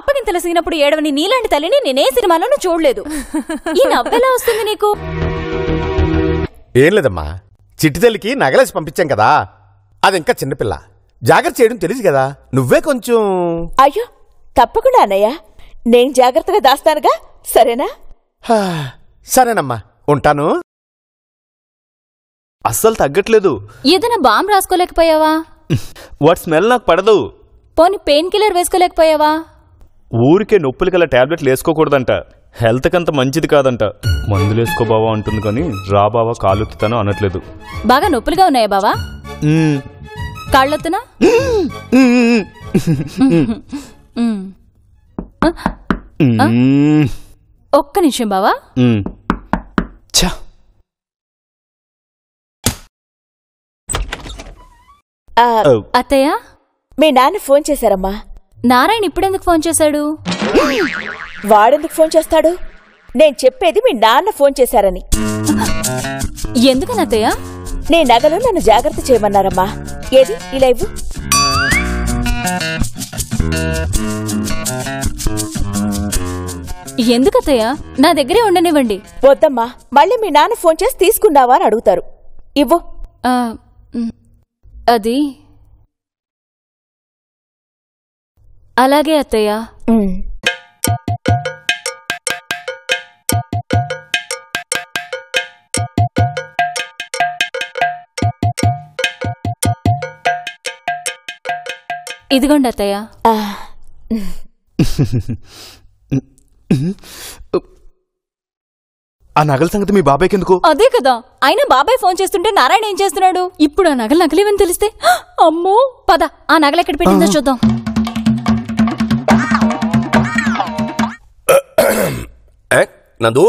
అప్పగింతల సీనప్పుడు ఏడవని నీలాంటి తల్లిని నేనే సినిమాలోనూ చూడలేదు. ఈ నవ్వెలా వస్తుంది నీకు? ఏం లేదమ్మా, చిట్టి తల్లికి నగలేసి పంపించాం కదా, అది ఇంకా చిన్నపిల్ల, జాగ్రత్త చేయడం తెలుసు కదా, నువ్వే కొంచెం. అయ్యో తప్పకుండా అన్నయ్య, నేను జాగ్రత్తగా దాస్తానుగా, సరేనా? సరేనమ్మా, ఉంటాను. అస్సలు తగ్గట్లేదు. ఏదైనా బాంబు రాసుకోలేకపోయావా? వాటి స్మెల్ నాకు పడదు. పోనీ పెయిన్ కిల్లర్ వేసుకోలేకపోయావా? ఊరికే నొప్పులు గల టాబ్లెట్లు వేసుకోకూడదంట, హెల్త్ కంత మంచిది కాదంట. మందులు వేసుకో బావా అంటుంది కానీ రా బావా కాలుతాను అనట్లేదు. బాగా నొప్పులుగా ఉన్నాయా బావా? కాళ్ళొత్తునా? ఒక్క నిమిషం బావా. అత్తయ్య, మీ నాన్న ఫోన్ చేశారమ్మా. నారాయణ ఇప్పుడెందుకు ఫోన్ చేశాడు? వాడెందుకు ఫోన్ చేస్తాడు? నేను చెప్పేది మీ నాన్న ఫోన్ చేశారని. ఎందుకని అత్తయ్య? నీ నగలు నన్ను జాగ్రత్త చేయమన్నారమ్మా. ఏది ఇలా ఇవ్వు. ఎందుకత్తయ్య? నా దగ్గరే ఉండనివ్వండి. వద్దమ్మా, మళ్ళీ మీ నాన్న ఫోన్ చేసి తీసుకున్నావా అని అడుగుతారు. ఇవ్వు. అది అలాగే అత్తయ్య. ఇదిగోండి అత్తయ్య. ఆ నగల సంగతి మీ బాబాయ్కి ఎందుకు? అదే కదా, అయినా బాబాయ్ ఫోన్ చేస్తుంటే నారాయణ ఏం చేస్తున్నాడు? ఇప్పుడు ఆ నగలు నగలేవని తెలిస్తే అమ్మో, పద ఆ నగలు ఎక్కడ పెట్టిందో చూద్దాం. నందు,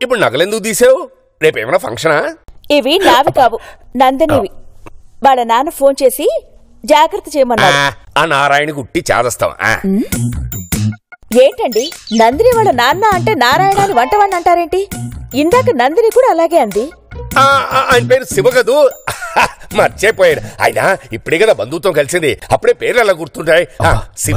ఇప్పుడు నగలెందుకు తీసావు? రేపేమైనా ఫంక్షనా? ఇవి నావి కావు, నందినివి. వాళ్ళ నాన్న ఫోన్ చేసి జాగ్రత్త చేయమన్నాడు. ఆ నారాయణ గుట్టి చేదస్తావా? ఏంటండి, నందిని వాళ్ళ నాన్న అంటే నారాయణ అని వంటవాణ్ణి అంటారేంటి? ఇందాక నందిని కూడా అలాగే అంది. ఆయన పేరు శివ కదూ, మర్చిపోయాడు. అయినా ఇప్పుడే కదా బంధుత్వం కలిసింది, అప్పుడే పేర్లు అలా గుర్తుంటాయి. శివ.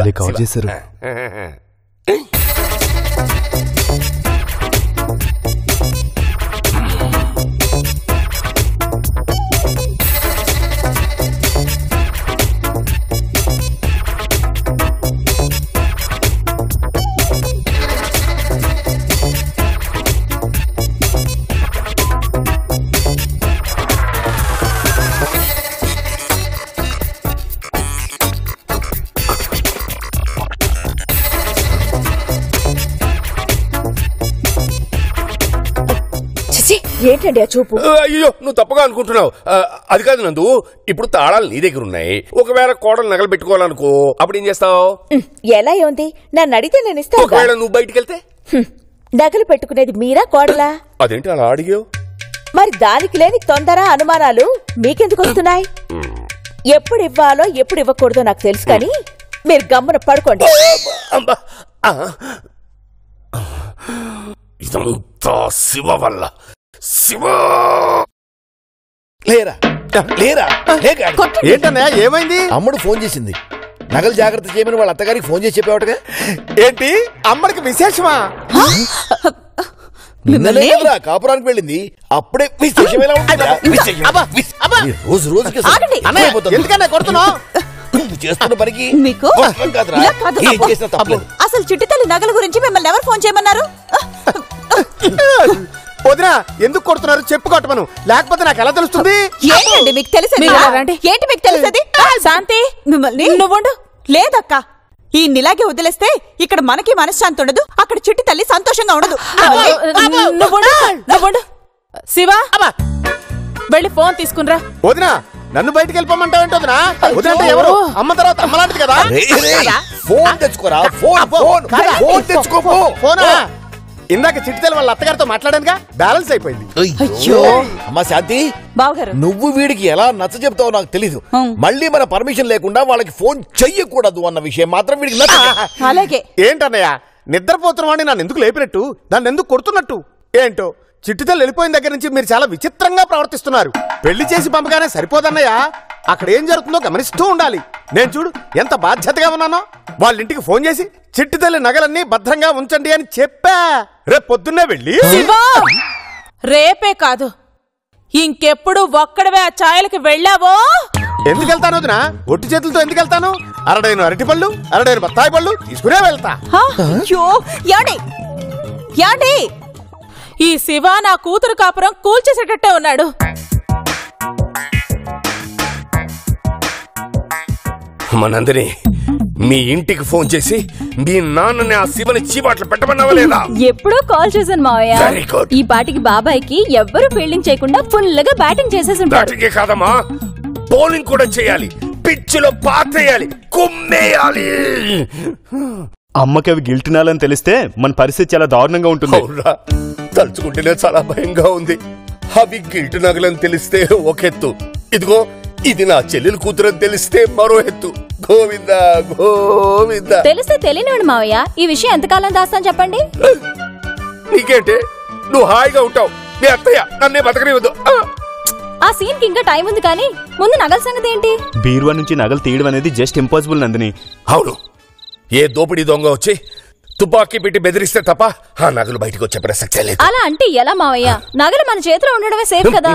ఏంటండి ఆ చూపు? అయ్యో, నువ్వు తప్పగా అనుకుంటున్నావు. అది కాదు నందు, ఇప్పుడు తాళాలు నీ దగ్గర ఉన్నాయి. ఒకవేళ కోడలు నగలు పెట్టుకోవాలనుకో, అప్పుడు ఏం చేస్తావు? ఎలా ఉంది? నన్ను అడిగితే నేను ఇస్తాను. ఒకవేళ నువ్వు బయటికి వెళ్తే నగలు పెట్టుకునేది మీరా కోడలా? అదేంటి అలా అడిగావు? మరి దానికి లేని తొందర అనుమానాలు మీకెందుకు వస్తున్నాయి? ఎప్పుడు ఇవ్వాలో ఎప్పుడు ఇవ్వకూడదో నాకు తెలుసు, కానీ మీరు గమ్మున పడుకోండి. ఇదంతా శివ వల్ల. శివ లేరా లేరా? ఏంటన్నయ్య, ఏమైంది? అమ్మడు ఫోన్ చేసింది, నగలు జాగ్రత్త చేయమని వాళ్ళ అత్తగారికి ఫోన్ చేసి చెప్పేవాటగా. ఏంటి, అమ్మడికి విశేషమా? కాపురానికి వెళ్ళింది, అప్పుడే విశేషం ఎలా ఉంటుంది? రోజు రోజుకి ఎందుకన్నా కొడుతున్నావు? నువ్వు చేస్తున్న పనికి మీకు అసలు చిట్టి తల్లి నగల గురించి మిమ్మల్ని ఎవరు ఫోన్ చేయమన్నారు? వదినా, ఎందుకు కొడుతున్నారు చెప్పు కొట్టమను, లేకపోతే నాకు ఎలా తెలుస్తుంది? ఏంటండి మీకు తెలిసేది? ఏంటి మీకు తెలిసేది? శాంతి, మిమ్మల్ని నువ్వుండు. లేదక్క, ఈ నిలాగే వదిలేస్తే ఇక్కడ మనకి మనశ్శాంతి ఉండదు, అక్కడ చిట్టి తల్లి సంతోషంగా ఉండదు. శివ, వెళ్ళి ఫోన్ తీసుకునిరా. వదినా, నన్ను బయటికి వెళ్ళిపోమంటావేంటి వదినా? వదినంటే ఎవరు? అమ్మ తర్వాత అమ్మలాంటిది కదా. ఫోన్ తెచ్చుకోరా, ఫోన్ తెచ్చుకో. ఫోనా? ఇందాక చిట్టితల్లి వాళ్ళ అత్తగారితో మాట్లాడానుగా, బ్యాలెన్స్ అయిపోయింది. అమ్మా శాంతి, నువ్వు వీడికి ఎలా నచ్చ చెప్తావో నాకు తెలీదు. మళ్ళీ మన పర్మిషన్ లేకుండా వాళ్ళకి ఫోన్ చెయ్యకూడదు అన్న విషయం మాత్రం వీడికి నచ్చ. అలాగే. ఏంటన్నయ్య, నిద్రపోతున్న వాడిని నన్ను ఎందుకు లేపినట్టు, నన్ను ఎందుకు కొడుతున్నట్టు? ఏంటో, చిట్టితల్లి వెళ్ళిపోయిన దగ్గర నుంచి మీరు చాలా విచిత్రంగా ప్రవర్తిస్తున్నారు. పెళ్లి చేసి పంపగానే సరిపోదన్నయ్య, అక్కడ ఏం జరుగుతుందో గమనిస్తూ ఉండాలి. నేను చూడు ఎంత బాధ్యతగా ఉన్నానో. వాళ్ళ ఇంటికి ఫోన్ చేసి చిట్టి తల్లి నగలన్నీ భద్రంగా ఉంచండి అని చెప్పా. రేపు పొద్దున్నే వెళ్ళి రేపే కాదు ఇంకెప్పుడు ఒక్కడవే ఆ ఛాయలకి వెళ్ళావో. ఎందుకు వెళ్తాను వదినా? ఒట్టి చేతులతో ఎందుకు వెళ్తాను? అరడైన అరటి పళ్ళు, అరడైన బత్తాయి పళ్ళు తీసుకునే వెళ్తా. ఈ శివ నా కూతురు కాపురం కూల్చేసేటట్టే ఉన్నాడు. మనందరి మీ ఇంటికి ఫోన్ చేసి మీ నాన్నని ఆ శివని చీవాట్లు పెట్టమన్నావా లేదా? ఎప్పుడో కాల్ చేశాను మావయ్య. Very good. ఈ పాటికి బాబాయ్కి ఎవ్వరూ ఫీల్డింగ్ చేయకుండా ఫుల్ గా బ్యాటింగ్ చేసేసి ఉంటారు. బ్యాటింగే కాదమ్మా, బౌలింగ్ కూడా చేయాలి, పిచ్చులో పాతేయాలి, కుమ్మేయాలి. అమ్మకి అవి గిల్టినాలని తెలిస్తే మన పరిస్థితి చాలా దారుణంగా ఉంటుంది. తలుచుకుంటేనే చాలా భయంగా ఉంది. అవి గిల్టు నగలని తెలిస్తే ఒక ఎత్తు, ఇదిగో ఇది నా చెల్లెలు కూతురని తెలిస్తే మరో ఎత్తు. గోవిందా గోవిందా. తెలిస్తే తెలియనివాడు మావయ్య. ఈ విషయం ఎంతకాలం దాస్తాను చెప్పండి. నీకేంటే, నువ్వు హాయిగా ఉంటావు, నీ అత్తయ్య నన్నే బతకనివ్వదు. ఆ సీన్ కి ఇంకా టైం ఉంది కానీ ముందు నగల సంగతి ఏంటి? బీరువా నుంచి నగలు తీయడం అనేది జస్ట్ ఇంపాసిబుల్ నందిని. అవును, ఏ దోపిడీ దొంగ వచ్చి తుపాకీ పెట్టి బెదిరిస్తే తప్ప ఆ నగలు బయటకు వచ్చే ప్రసక్తే లేదు. అలా అంటే ఎలా మావయ్య? నగలు మన చేతిలో ఉండడమే సేఫ్ కదా.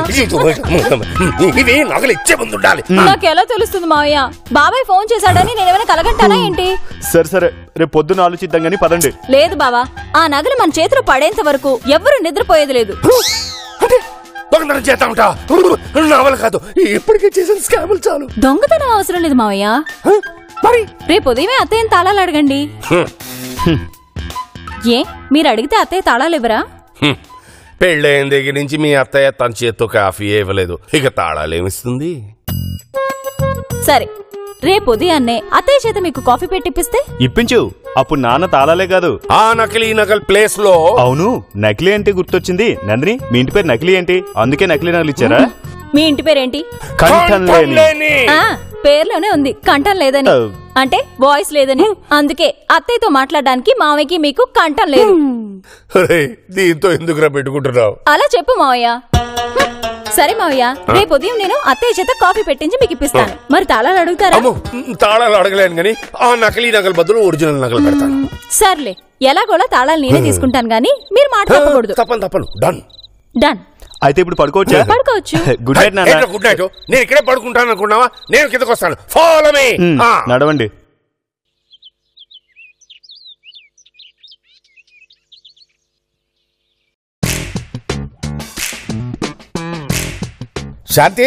ఇవి నగలు ఇచ్చే ముందు ఉండాలి. నాకు ఎలా తెలుస్తుంది మావయ్య? బాబాయ్ ఫోన్ చేశాడని నేనేమైనా కలగంటానా ఏంటి? సరే రేపు పొద్దున్న ఆలోచిద్దాం గానీ పదండి. లేదు బావా, ఆ నగలు మన చేతిలో పడేంత వరకు ఎవ్వరూ నిద్రపోయేది లేదు. దొంగతనం చేస్తా ఉంటా, నవలు కాదు, ఇప్పటికే చేసిన స్కాములు చాలు. దొంగతనం అవసరం లేదు మావయ్య. మరి రేపు ఉదయమే అత్తయ్యని తాళాలు అడగండి. ఏ మీరు అడిగితే అత్తయ్య తాళాలు ఇవ్వరా? పెళ్ళైన దగ్గర నుంచి మీ అత్తయ్య తన చేత్తో కాఫీ ఇవ్వలేదు, ఇక తాళాలు ఏమిస్తుంది? సరే, రేపు ఉదయాన్నే అత్తయ్య చేత మీకు కాఫీ పెట్టిప్పిస్తే ఇప్పించు. అప్పుడు నాన్న తాళాలే కాదు, ఆ నకిలీ నగల్ ప్లేస్ లో. అవును, నకిలీ అంటే గుర్తొచ్చింది. నందిని, మీ ఇంటి పేరు నకిలీ ఏంటి? అందుకే నకిలీ నగలు ఇచ్చారా? మీ ఇంటి పేరేంటి? కంఠం లేని. పేర్లోనే ఉంది కంఠం లేదని, అంటే వాయిస్ లేదని. అందుకే అత్తయ్యతో మాట్లాడడానికి మావయ్యకి మీకు కంఠం లేదు. దీంతో ఎందుకురా పెట్టుకుంటున్నావు? అలా చెప్పు మావయ్య. సరే మావయ్య, రేపు ఉదయం నేను అత్తయ్య చేత కాఫీ పెట్టించి మీకు ఇప్పిస్తాను. మరి తాళాలు అడుగుతారా? తాళాలు అడగలేను గానీ ఆ నకిలీ నగలు బదులు ఒరిజినల్ నగలు పెడతాను. సర్లే, ఎలాగోలా తాళాలు నేనే తీసుకుంటాను గానీ మీరు మాట తప్పకూడదు. తప్పను. Done done. అయితే ఇప్పుడు పడుకోవచ్చా? పడుకోవచ్చు. గుడ్ నైట్ నాన్న. Good night. నేను ఇక్కడే పడుకుంటాను అనుకున్నావా? నేను కిందకు వస్తాను, ఫాలో మీ. నడవండి. శాంతి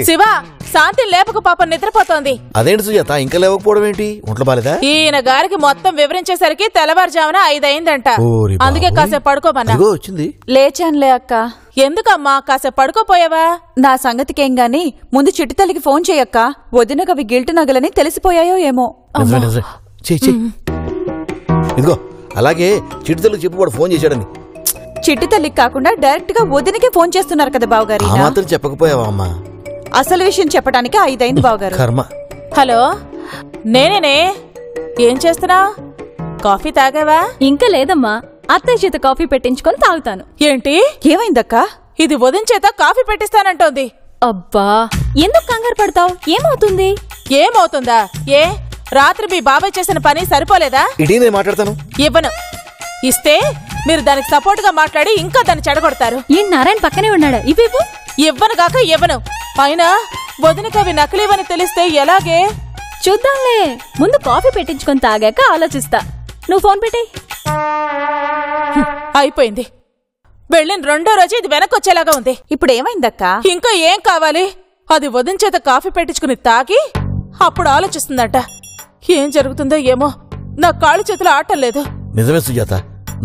శివ, శాంతి లేపక పాప నిద్రపోతోంది. అదేంటి సుజాత ఇంకా లేవకపోవడం ఏంటి? ఒంట్లో బాలేదా? ఈయన గారికి మొత్తం వివరించేసరికి తెల్లవారుజామున 5 అయిందంట. అందుకే కాసేపు పడుకోమన్నా. వచ్చింది. లేచానులే అక్క. ఎందుకమ్మా కాసేపు పడుకోపోయావా? నా సంగతికేం గాని ముందు చిట్టి తల్లికి ఫోన్ చేయక్క. వదినకవి గిల్టు నగలని తెలిసిపోయాయో ఏమో. ఇదిగో అలాగే చిట్టి తల్లికి చెప్పు, వాడు ఫోన్ చేశాడని. చిట్టి తల్లికి కాకుండా డైరెక్ట్ గా వదినకే ఫోన్ చేస్తున్నారు కదా బావగారు. మాత్రం చెప్పకపోయావా అమ్మా? అసలు విషయం చెప్పడానికి 5 అయింది బావగారు. కర్మ. హలో, నేనేనే. ఏం చేస్తున్నా? కాఫీ తాగావా? ఇంకా లేదమ్మా, అత్తయ్య చేత కాఫీ పెట్టించుకొని తాగుతాను. ఏంటి? ఏమైందక్క? ఇది వదిన చేత కాఫీ పెట్టిస్తానంటోంది. అబ్బా, ఎందుకు కంగారు పడతావు? ఏమవుతుంది? ఏమవుతుందా? ఏ రాత్రి మీ బాబాయ్ చేసిన పని సరిపోలేదా? ఇటీ నేను మాట్లాడతాను. ఇవ్వను. ఇస్తే మీరు దానికి సపోర్ట్ గా మాట్లాడి ఇంకా దాన్ని చెడగొడతారు. ఈ నారాయణ పక్కనే ఉన్నాడా? ఇవ్వు. ఇవ్వను గాక ఇవ్వను. అయినా వదినకవి నకిలీవని తెలిస్తే ఎలాగే? చూద్దాంలే, ముందు కాఫీ పెట్టించుకొని తాగాక ఆలోచిస్తా. నువ్వు ఫోన్ పెట్టే. అయిపోయింది. వెళ్ళిన 2వ రోజు ఇది వెనకొచ్చేలాగా ఉంది. ఇప్పుడు ఏమైందక్క? ఇంకా ఏం కావాలి? అది వదిన చేత కాఫీ పెట్టించుకుని తాగి అప్పుడు ఆలోచిస్తుందట. ఏం జరుగుతుందో ఏమో, నా కాళ్ళు చేతులు ఆటం లేదు. నిజమే సుజాత,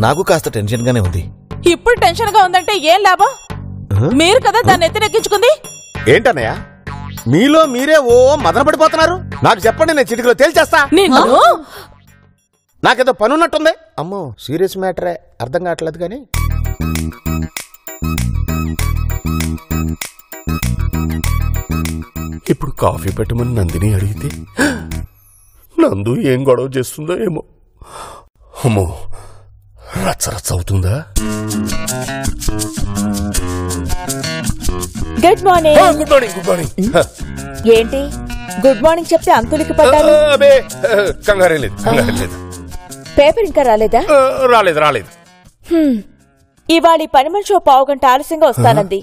నాకు కాస్త టెన్షన్ గానే ఉంది. ఇప్పుడు టెన్షన్ గా ఉందంటే ఏం లాభం? మీరు కదా దాన్ని ఎత్తినెక్కించుకుంది. ఏంటన్నయ్య, మీలో మీరే ఓ మదన పడిపోతున్నారు? నాకు చెప్పండి, నేను చిటికలో తేల్చేస్తా. నాకేదో పనున్నట్టుంది. అమ్మో, సీరియస్ మ్యాటరే, అర్థం కావట్లేదు. కానీ ఇప్పుడు కాఫీ పెట్టమని నందిని అడిగితే నందు ఏం గొడవ చేస్తుందో ఏమో. అమ్మో, రచ్చరచ్చ అవుతుందా? Good morning. Good morning. ఏంటి గుడ్ మార్నింగ్ చెప్తే అంకులికి పడ్డారు. అబే కంగారే లేదు, కంగారే లేదు. పేపర్ ఇంకా రాలేదా? రాలేదు రాలేదు. ఇవాళ ఈ పని మనిషి 1/2 గంట ఆలస్యంగా వస్తానంది.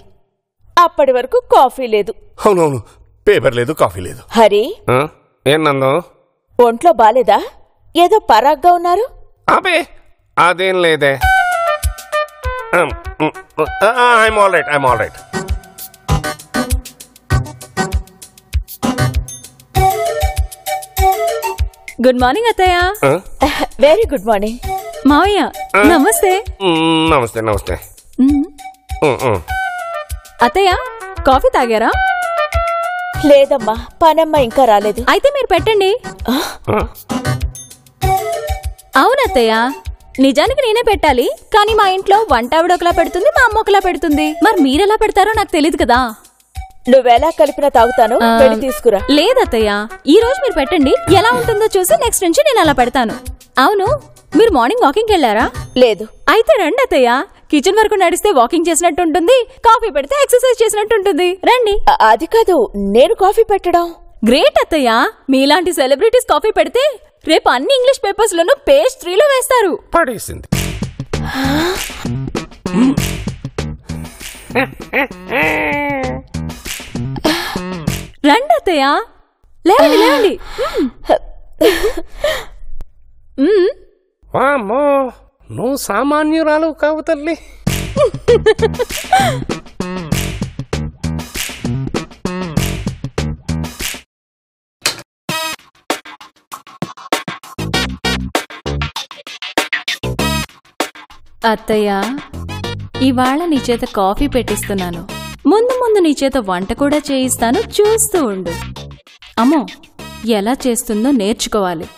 అప్పటి వరకు కాఫీ లేదు. అవునవును, పేపర్ లేదు, కాఫీ లేదు. హరి, ఏం నందు? ఒంట్లో బాలేదా? ఏదో పరాగ్గా ఉన్నారు. అబే అదేం లేదే. I'm all right, I'm all right. Good morning అత్తయ్య. వెరీ గుడ్ మార్నింగ్ మావయ్య. నమస్తే. నమస్తే నమస్తే. అత్తయ్య కాఫీ తాగారా? లేదమ్మా, పనమ్మ ఇంకా రాలేదు. అయితే మీరు పెట్టండి. అవునత్తయ్య, నిజానికి నేనే పెట్టాలి, కానీ మా ఇంట్లో వంట ఆవిడ ఒకలా పెడుతుంది, మా అమ్మ ఒకలా పెడుతుంది. మరి మీరెలా పెడతారో నాకు తెలియదు కదా. నువ్వెలా కలిపినా తాగుతాను, వెళ్ళి తీసుకురా. లేదత్తయ్య, ఈ రోజు మీరు పెట్టండి, ఎలా ఉంటుందో చూసి నెక్స్ట్ నుంచి నేను అలా పెడతాను. అవును, మీరు మార్నింగ్ వాకింగ్ వెళ్ళారా? లేదు. అయితే రండి అత్తయ్య, కిచెన్ వరకు నడిస్తే వాకింగ్ చేసినట్టు ఉంటుంది, కాఫీ పెడితే ఎక్సర్సైజ్ చేసినట్టు ఉంటుంది. రండి. అది కాదు, నేను కాఫీ పెట్టడం. గ్రేట్ అత్తయ్య, మీలాంటి సెలబ్రిటీస్ కాఫీ పెడితే రేపు అన్ని ఇంగ్లీష్ పేపర్స్ లోనూ పేజ్ 3లో వేస్తారు. పడేసింది. రండి అత్తయ్య, లేవండి లేవండి. వామ్మో, నువ్వు సామాన్యురాలు కావు తల్లి. అత్తయ్య, ఇవాళ నీ చేత కాఫీ పెట్టిస్తున్నాను, ముందు ముందు నీ చేత వంట కూడా చేయిస్తాను, చూస్తూ ఉండు. అమ్మో, ఎలా చేస్తుందో నేర్చుకోవాలి.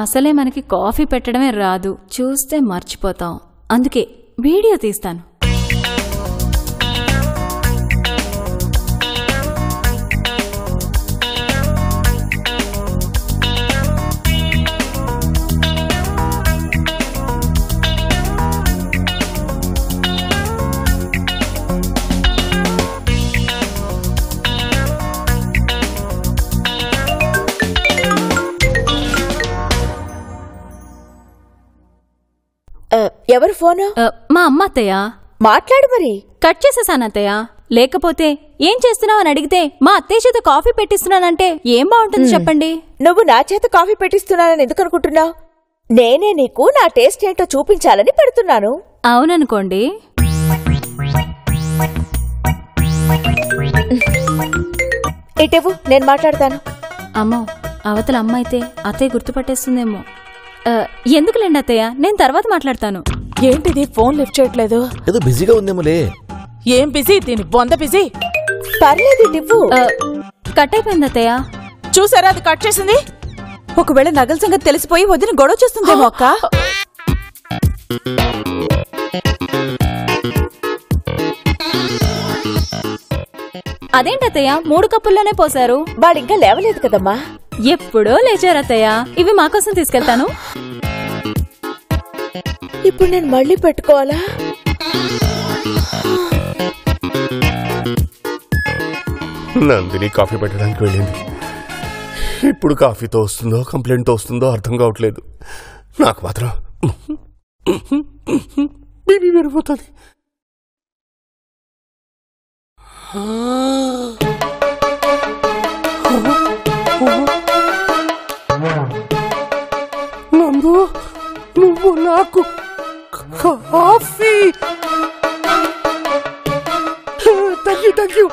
అసలే మనకి కాఫీ పెట్టడమే రాదు, చూస్తే మర్చిపోతాం. అందుకే వీడియో తీస్తాను. ఎవరు ఫోను? మా అమ్మ అత్తయ్య. మాట్లాడు మరి. కట్ చేసేసాను అత్తయ్య. లేకపోతే ఏం చేస్తున్నావు అని అడిగితే మా అత్తయ్య చేత కాఫీ పెట్టిస్తున్నానంటే ఏం బాగుంటుంది చెప్పండి. నువ్వు నా చేత కాఫీ పెట్టిస్తున్నానని ఎందుకు అనుకుంటున్నావు? నేనే నీకు నా టేస్ట్ ఏంటో చూపించాలని పెడుతున్నాను. అవుననుకోండి. ఇటేవు, నేను మాట్లాడతాను. అమ్మో, అవతల అమ్మ అయితే అత్తయ్య గుర్తుపట్టేస్తుందేమో. ఎందుకులేండి అత్తయ్య, నేను తర్వాత మాట్లాడతాను. ఏంటిది ఫోన్ లిఫ్ట్ చేయట్లేదు? ఏదో బిజీగా ఉందేమోలే. ఏం బిజీ? దీని బొంద బిజీ. పర్లేదు ఇవ్వు. కట్ అయిపోయింది అత్తయ్య. చూసారా, అది కట్ చేసింది. ఒకవేళ నగల సంగతి తెలిసిపోయి వదిన గొడవ చేస్తుందేమో అక్క. అదేంటత్తయ్య, 3 కప్పుల్లోనే పోసారు? వాడింకా లేవలేదు కదమ్మా. ఎప్పుడో లేచారత్తయ్య. ఇవి మాకోసం తీసుకెళ్తాను. ఇప్పుడు నేను మళ్ళీ పెట్టుకోవాలా? నందిని కాఫీ పెట్టడానికి వెళ్ళింది. ఇప్పుడు కాఫీతో వస్తుందో కంప్లైంట్తో వస్తుందో అర్థం కావట్లేదు. నాకు మాత్రం బీబీ పెరిగిపోతుంది. నందు, నువ్వు నాకు కాఫీ. థ్యాంక్ యూ,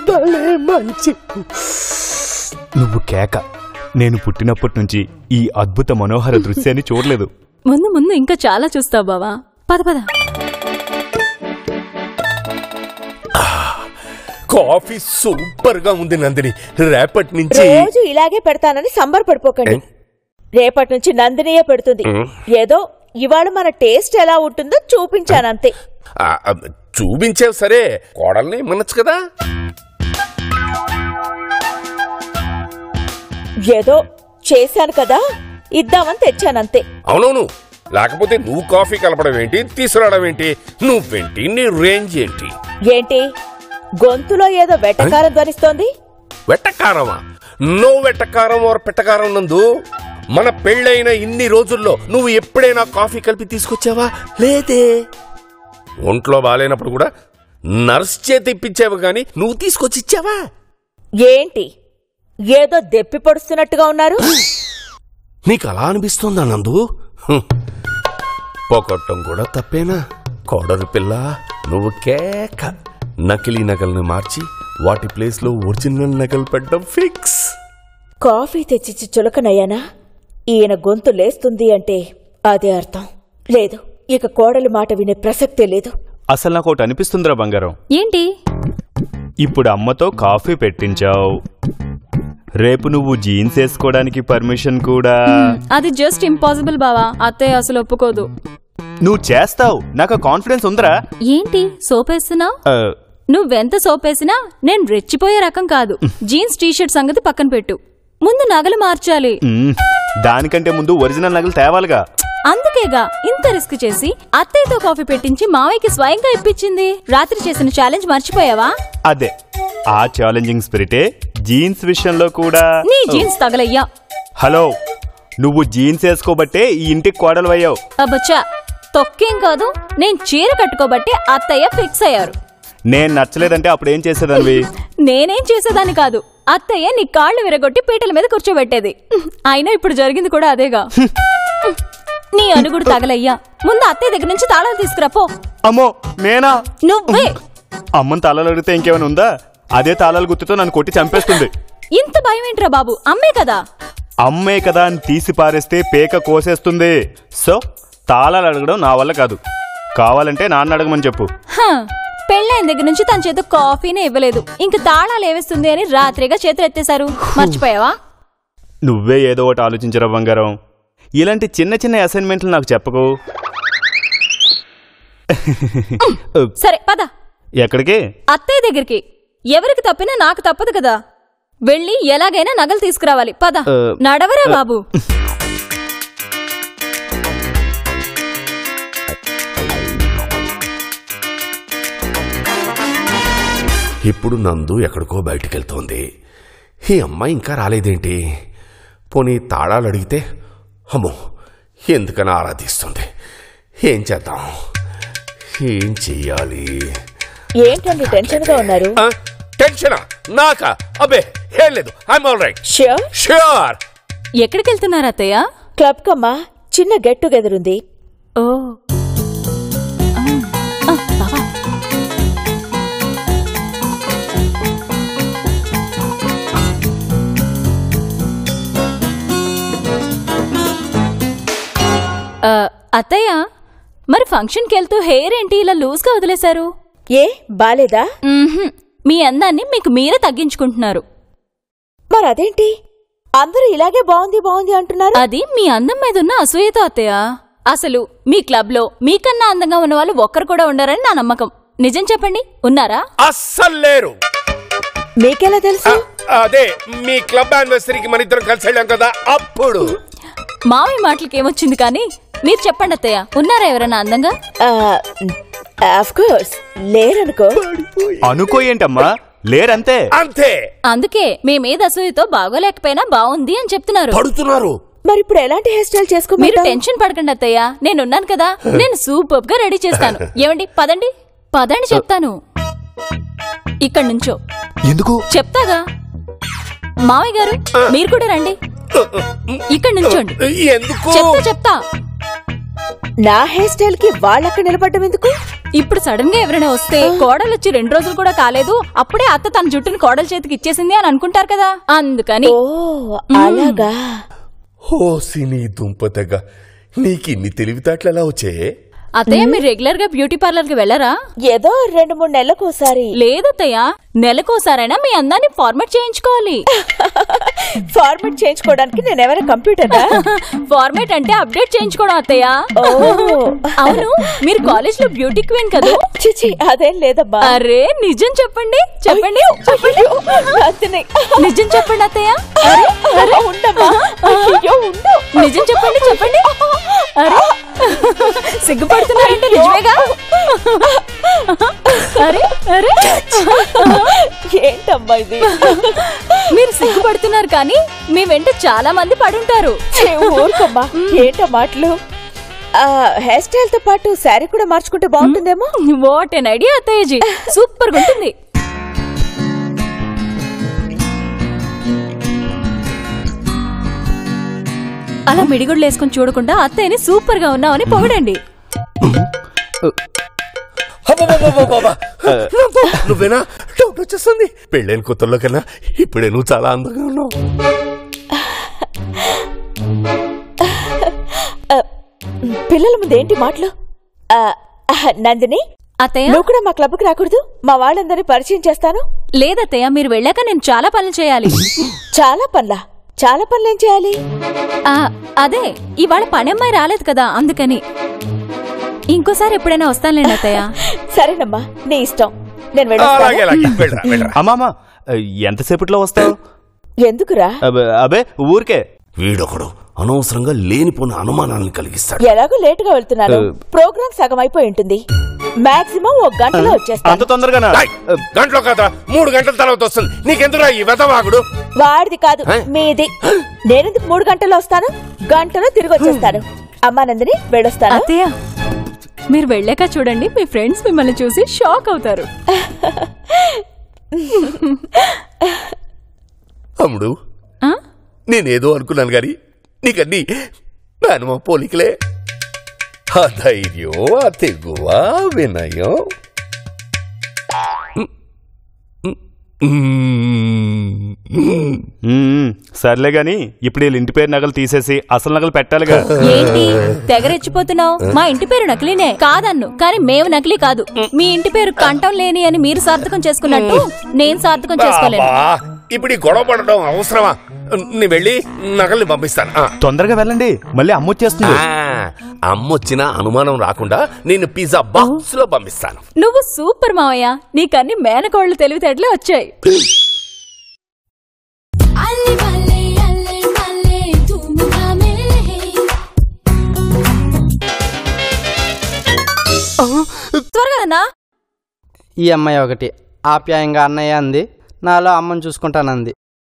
భలే మంచి. నువ్వు కేక. నేను పుట్టినప్పటి నుంచి ఈ అద్భుత మనోహర దృశ్యాన్ని చూడలేదు. ముందు ముందు ఇంకా చాలా చూస్తావు బావా. పద పద. కాఫీ సూపర్ గా ఉంది నందిని. రేపటి నుంచి రోజు ఇలాగే పెడతానని సంబరపడిపోకండి. రేపటి నుంచి నందినియే పెడుతుంది. ఏదో ఇవాళ మన టేస్ట్ ఎలా ఉంటుందో చూపించానంతే. చూపించావు సరే, కోడల్ని మనచ్చు కదా. ఏదో చేశాను కదా, ఇద్దామని తెచ్చానంతే. అవునవును, లేకపోతే నువ్వు కాఫీ కలపడం ఏంటి, తీసుకురావడం ఏంటి, నువ్వేంటి, నీ రేంజ్ ఏంటి? ఏంటి గొంతులో ఏదో వెటకారం ధ్వనిస్తోంది? వెట్టకారమా? నో వెట్టకారం ఓర్ పెట్టకారం నందు. మన పెళ్ళైన ఇన్ని రోజుల్లో నువ్వు ఎప్పుడైనా కాఫీ కలిపి తీసుకొచ్చావా? లేదే. ఒంట్లో బాలేనప్పుడు కూడా నర్స్ చేతి ఇప్పించావు గాని నువ్వు తీసుకొచ్చి ఇచ్చావా? ఏంటి ఏదో దెప్పి పొడుస్తున్నట్టుగా ఉన్నారు? నీకు అలా అనిపిస్తుందా నందు? పోగొట్టం కూడా తప్పేనా? కోడరు పిల్ల నువ్వు కేక. నకిలీ నగల్ని మార్చి వాటి ప్లేస్ లో ఒరిజినల్ నగలు పెట్టడం ఫిక్స్. కాఫీ తెచ్చిచ్చి చులకనయ్యానా? ఈయన గొంతు లేస్తుంది అంటే అదే అర్థం. లేదు, ఇక కోడలి మాట వినే ప్రసక్తే లేదు. అసలు నాకు ఒకటి అనిపిస్తుందిరా బంగారం. ఏంటి? ఇప్పుడు అమ్మతో కాఫీ పెట్టించావు, రేపు నువ్వు జీన్స్ వేసుకోవడానికి పర్మిషన్ కూడా. అది జస్ట్ ఇంపాసిబుల్ బావా. అత్తయ్య అసలు ఒప్పుకోదు. నువ్వు చేస్తావు, నాకు కాన్ఫిడెన్స్ ఉందిరా. ఏంటి సోపేస్తున్నావు? నువ్వెంత సోపేసినా నేను రెచ్చిపోయే రకం కాదు. జీన్స్ టీషర్ట్ సంగతి పక్కన పెట్టు, ముందు నగలు మార్చాలి. దానికంటే ముందు ఒరిజినల్ నగలు తేవాలిగా. అందుకేగా ఇంత రిస్క్ చేసి అత్తయ్యతో కాఫీ పెట్టించి మావయ్యకి స్వయంగా ఇప్పించింది. రాత్రి చేసిన ఛాలెంజ్ మర్చిపోయావా? అదే ఆ ఛాలెంజింగ్ స్పిరిటే జీన్స్ విషయంలో కూడా. నీ జీన్స్ తగలయ్యా. హలో, నువ్వు జీన్స్ వేసుకోబట్టే ఈ ఇంటికి కోడలు. అబ్బచ్చా, తొక్కేం కాదు. నేను చీర కట్టుకోబట్టే అత్తయ్య ఫిక్స్ అయ్యారు. నేను నచ్చలేదంటే అప్పుడు ఏం చేసేదానివి? నేనేం చేసేదాన్ని కాదు, అత్తయ్య నీ కాళ్ళు విరగొట్టి పీటల మీద కూర్చోబెట్టేది. అయినా ఇప్పుడు జరిగింది కూడా అదేగా. నీ అనుగుడు తగలయ్యా. ముందు అత్తయ్య దగ్గర నుంచి తాళాలు తీసుకురాపో. అమ్మో, నేనా? నువ్వే. అమ్మని తాళాలు అడిగితే ఇంకేమైనా ఉందా? అదే తాళాలు గుర్తుతో నన్ను కొట్టి చంపేస్తుంది. ఇంత భయం ఏంట్రా బాబు? అమ్మే కదా. అమ్మే కదా అని తీసి పారేస్తే పేక కోసేస్తుంది. సో తాళాలు అడగడం నా వల్ల కాదు. కావాలంటే నాన్న అడగమని చెప్పు. పెళ్ళైన దగ్గర నుంచి తన చేత కాఫీనే ఇవ్వలేదు, ఇంక తాళాలు ఏవేస్తుంది అని రాత్రిగా చేతులు ఎత్తేశారు. మర్చిపోయావా? నువ్వే ఏదో ఒకటి ఆలోచించరా బంగారం. ఇలాంటి చిన్న చిన్న అసైన్మెంట్లు నాకు చెప్పకు. సరే పద. ఎక్కడికి? అత్తయ్య దగ్గరికి. ఎవరికి తప్పినా నాకు తప్పదు కదా. వెళ్ళి ఎలాగైనా నగలు తీసుకురావాలి. పద. నడవరా బాబు. ఇప్పుడు నందు ఎక్కడికో బయటికెళ్తోంది. ఈ అమ్మాయి ఇంకా రాలేదేంటి? పోనీ తాళాలు అడిగితే అమ్మో ఎందుకని ఆరాధిస్తుంది. ఏం చేద్దాం? ఏం చెయ్యాలి? ఏంటండి టెన్షన్ గా ఉన్నారు? టెన్షనా? నాకా? అబ్బే ఏం లేదు. I'm all right. Sure? Sure. ఎక్కడికి వెళ్తున్నారు అత్తయ్య? క్లబ్ కమ్మా, చిన్న గెట్ టుగెదర్ ఉంది. ఓ బావా. అత్తయ్య, మరి ఫంక్షన్కి వెళ్తూ హెయిర్ ఏంటి ఇలా లూజ్ గా వదిలేశారు? ఏ బాలేదా? మీ అందాన్ని మీకు మీరే తగ్గించుకుంటున్నారు. మరి అదేంటి అందరూ ఇలాగే బాగుంది బాగుంది అంటున్నారు? అది మీ అందం మీద ఉన్న అసూయతో అత్తయ్య. అసలు మీ క్లబ్ లో మీకన్నా అందంగా ఉన్న వాళ్ళు ఒక్కరు కూడా ఉండరని నా నమ్మకం. నిజం చెప్పండి, ఉన్నారా? అస్సలు లేరు. మీకెలా తెలుసు? అదే మీ క్లబ్ యానివర్సరీకి మన ఇద్దరం కలిసి వెళ్ళాం కదా, అప్పుడు. మావి మాటలకి ఏమొచ్చింది కానీ మీరు చెప్పండి అత్తయ్య, ఉన్నారా ఎవరన్నా అందంగా? ఆఫ్ కోర్స్ లేరనుకో. అనుకో ఏంటమ్మా, లేరంతే. అంతే. అందుకే మీ మీద అసూయతో బాగోలేకపోయినా బాగుంది అని చెప్తున్నారు. పడుతున్నారు. మరి ఇప్పుడు ఎలాంటి హెయిర్ స్టైల్ మీరు చేసుకోమంటారు? టెన్షన్ పడకండి అత్తయ్య, నేనున్నాను కదా. నేను సూపర్ గా రెడీ చేస్తాను. ఏమండి పదండి. పదండి చెప్తాను. ఇక్కడ నుంచో. ఎందుకు చెప్తాగా. మావయ్య గారు మీరు కూడా రండి. ఇక్కడ నుంచోండి. ఎందుకు? చెప్తా. నా హెయిర్ స్టైల్ కి వాళ్ళక్కడ నిలబడ్డం ఎందుకు? ఇప్పుడు సడన్ గా ఎవరైనా వస్తే కోడలు వచ్చి 2 రోజులు కూడా కాలేదు, అప్పుడే అత్త తన జుట్టుని కోడల చేతికి ఇచ్చేసింది అని అనుకుంటారు కదా, అందుకని. ఓ అలాగా. ఓ సినీ దుంపతెగ, నీకిన్ని తెలివితేటలు ఎలా వచ్చాయే? అత్తయ్య మీరు రెగ్యులర్ గా బ్యూటీ పార్లర్ కి వెళ్ళరా? ఏదో 2-3 నెలలకోసారి. లేదత్తయ్య, నెలకోసారైనా మీ అందాన్ని ఫార్మాట్ చేయించుకోవాలి. ఫార్మేట్ చేయించుకోవడానికి నేనేమైనా కంప్యూటరా? ఫార్మేట్ అంటే అప్డేట్ చేయించుకోవడం అత్తయ్య. అవును, మీరు కాలేజ్ లో బ్యూటీ క్వీన్ కదా? చిచి అదేం లేదమ్మా. అరే నిజం చెప్పండి చెప్పండి చెప్పండి. నిజం చెప్పండి అత్తయ్య. ఉండమ్మా. అయ్యో, ఉండు. నిజం చెప్పండి చెప్పండి. అరే సిగ్గుపడుతున్నారంటే నిజమేగా? అరే అరే ఏంటమ్మా ఇది? మీరు సిగ్గుపడుతున్నారు కానీ మీ వెంట చాలా మంది పడుంటారు. ఊరుకోమ్మా, ఏంటో మాటలు. హెయిర్ స్టైల్ తో పాటు శారీ కూడా మార్చుకుంటే బాగుంటుందేమో. వాట్ ఎన్ ఐడియా అత్తయ్యజీ, సూపర్ గా ఉంటుంది. అలా మిడిగుడ్లు వేసుకొని చూడకుండా అత్తయ్యని సూపర్ గా ఉన్నావని పొగడండి. నువ్వేనా? డౌట్ వచ్చేస్తుంది. పెళ్ళైన కొత్తలో కన్నా ఇప్పుడే నువ్వు చాలా అందంగా ఉన్నావు. పిల్లల ముందు ఏంటి మాటలు? నందిని, అత్తయ్య నువ్వు కూడా మా క్లబ్కి రాకూడదు? మా వాళ్ళందరినీ పరిచయం చేస్తాను. లేదత్తయ్య, మీరు వెళ్ళాక నేను చాలా పనులు చేయాలి. చాలా పనులా? చాలా పనులు ఏం చేయాలి? అదే ఇవాళ పని అమ్మాయి రాలేదు కదా, అందుకని. ఇంకోసారి ఎప్పుడైనా వస్తానులేండి అత్తయ్య. సరేనమ్మా, నీ ఇష్టం. నేను అమ్మా ఎంతసేపట్లో వస్తావు? ఎందుకురా? అబే ఊరికే. వీడొకడు అనవసరంగా లేనిపోయిన అనుమానాలను కలిగిస్తాడు. ఎలాగో లేటుగా వెళ్తున్నాను. ప్రోగ్రామ్ సగం అయిపోయి ఉంటుంది. మాక్సిమం 1 గంటలో వచ్చేస్తా. అంత తొందరగానా? గంటలో కాదా, 3 గంటల తర్వాత వస్తుంది. నీకెందుకురా ఈ వెతవాగుడు? వాడిది కాదు, మీది. నేనెందుకు 3 గంటల్లో వస్తాను? గంటలో తిరిగి వచ్చేస్తాను. అమ్మా నందిని, వెళ్ళొస్తాను. అత్తయ్య మీరు వెళ్ళాక చూడండి, మీ ఫ్రెండ్స్ మిమ్మల్ని చూసి షాక్ అవుతారు. అమ్ముడు, నేనేదో అనుకున్నాను గాని నీకన్నీ మేనమా పోలికలే. ఆ ధైర్యం, ఆ తెగువ, వినయం. సర్లే గాని ఇప్పుడు వీళ్ళ ఇంటి పేరు నగలు తీసేసి అసలు నగలు పెట్టాలిగా. ఏంటి తెగరెచ్చిపోతున్నావు? మా ఇంటి పేరు నకిలీనే కాదన్ను, కానీ మేము నకిలీ కాదు. మీ ఇంటి పేరు కంఠం లేని అని మీరు సార్థకం చేసుకున్నట్టు నేను సార్థకం చేసుకోలేను. ఇప్పుడు ఈ గొడవ పడడం అవసరమా? నీ వెళ్ళి నగల్ని పంపిస్తాను. తొందరగా వెళ్ళండి, మళ్ళీ అమ్మొచ్చేస్తుంది. అమ్మొచ్చినా అనుమానం రాకుండా నేను పిజ్జా బాక్స్ లో పంపిస్తాను. నువ్వు సూపర్ మావయ్య, నీకన్ని మేనకోళ్లు తెలివితేటలే వచ్చాయి. త్వరగా ఈ అమ్మాయి ఒకటి ఆప్యాయంగా అన్నయ్య అంది, నాలో అమ్మని చూసుకుంటానంది.